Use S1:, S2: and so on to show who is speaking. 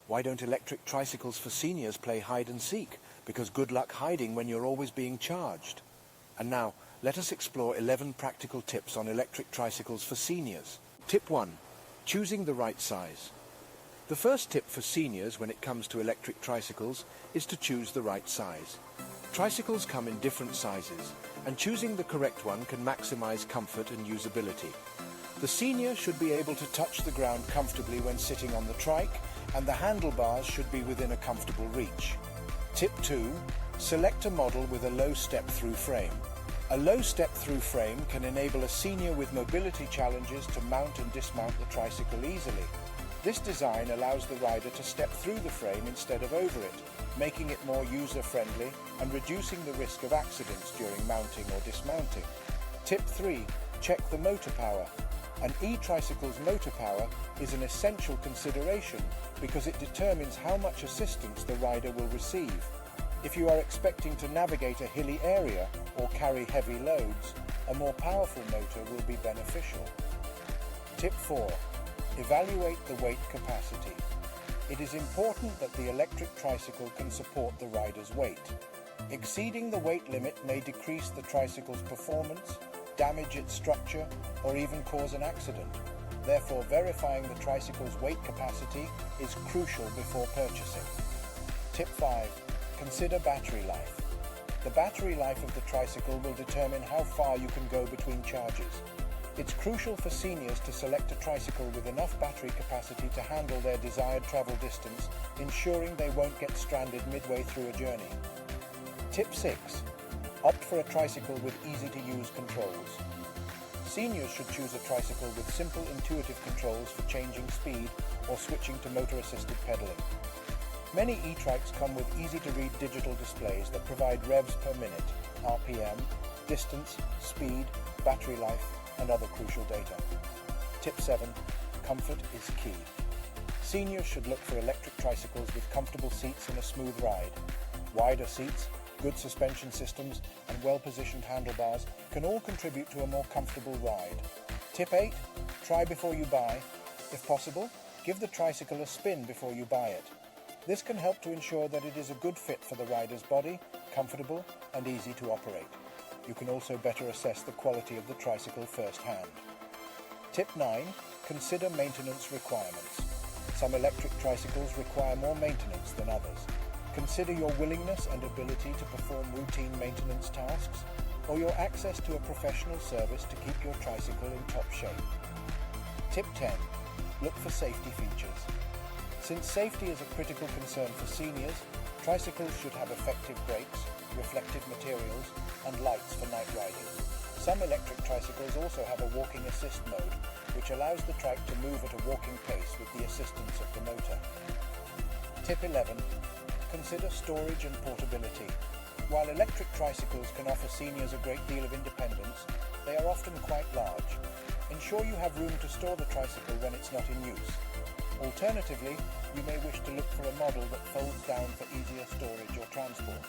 S1: Why don't electric tricycles for seniors play hide and seek? Because good luck hiding when you're always being charged. And now, let us explore 11 practical tips on electric tricycles for seniors. Tip 1. Choosing the right size. The first tip for seniors when it comes to electric tricycles is to choose the right size. Tricycles come in different sizes, and choosing the correct one can maximize comfort and usability. The senior should be able to touch the ground comfortably when sitting on the trike, and the handlebars should be within a comfortable reach. Tip 2. Select a model with a low step-through frame. A low step-through frame can enable a senior with mobility challenges to mount and dismount the tricycle easily. This design allows the rider to step through the frame instead of over it, making it more user-friendly and reducing the risk of accidents during mounting or dismounting. Tip 3. Check the motor power. An e-tricycle's motor power is an essential consideration because it determines how much assistance the rider will receive. If you are expecting to navigate a hilly area or carry heavy loads, a more powerful motor will be beneficial. Tip 4. Evaluate the weight capacity. It is important that the electric tricycle can support the rider's weight. Exceeding the weight limit may decrease the tricycle's performance, damage its structure, or even cause an accident. Therefore, verifying the tricycle's weight capacity is crucial before purchasing. Tip 5. Consider battery life. The battery life of the tricycle will determine how far you can go between charges. It's crucial for seniors to select a tricycle with enough battery capacity to handle their desired travel distance, ensuring they won't get stranded midway through a journey. Tip 6. Opt for a tricycle with easy-to-use controls. Seniors should choose a tricycle with simple, intuitive controls for changing speed or switching to motor-assisted pedaling. Many e-trikes come with easy-to-read digital displays that provide revs per minute, RPM, distance, speed, battery life, and other crucial data. Tip 7. Comfort is key. Seniors should look for electric tricycles with comfortable seats and a smooth ride. Wider seats, good suspension systems, and well-positioned handlebars can all contribute to a more comfortable ride. Tip 8. Try before you buy. If possible, give the tricycle a spin before you buy it. This can help to ensure that it is a good fit for the rider's body, comfortable, and easy to operate. You can also better assess the quality of the tricycle firsthand. Tip 9. Consider maintenance requirements. Some electric tricycles require more maintenance than others. Consider your willingness and ability to perform routine maintenance tasks, or your access to a professional service to keep your tricycle in top shape. Tip 10. Look for safety features. Since safety is a critical concern for seniors, tricycles should have effective brakes, reflective materials, and lights for night riding. Some electric tricycles also have a walking assist mode, which allows the trike to move at a walking pace with the assistance of the motor. Tip 11. Consider storage and portability. While electric tricycles can offer seniors a great deal of independence, they are often quite large. Ensure you have room to store the tricycle when it's not in use. Alternatively, you may wish to look for a model that folds down for easier storage or transport.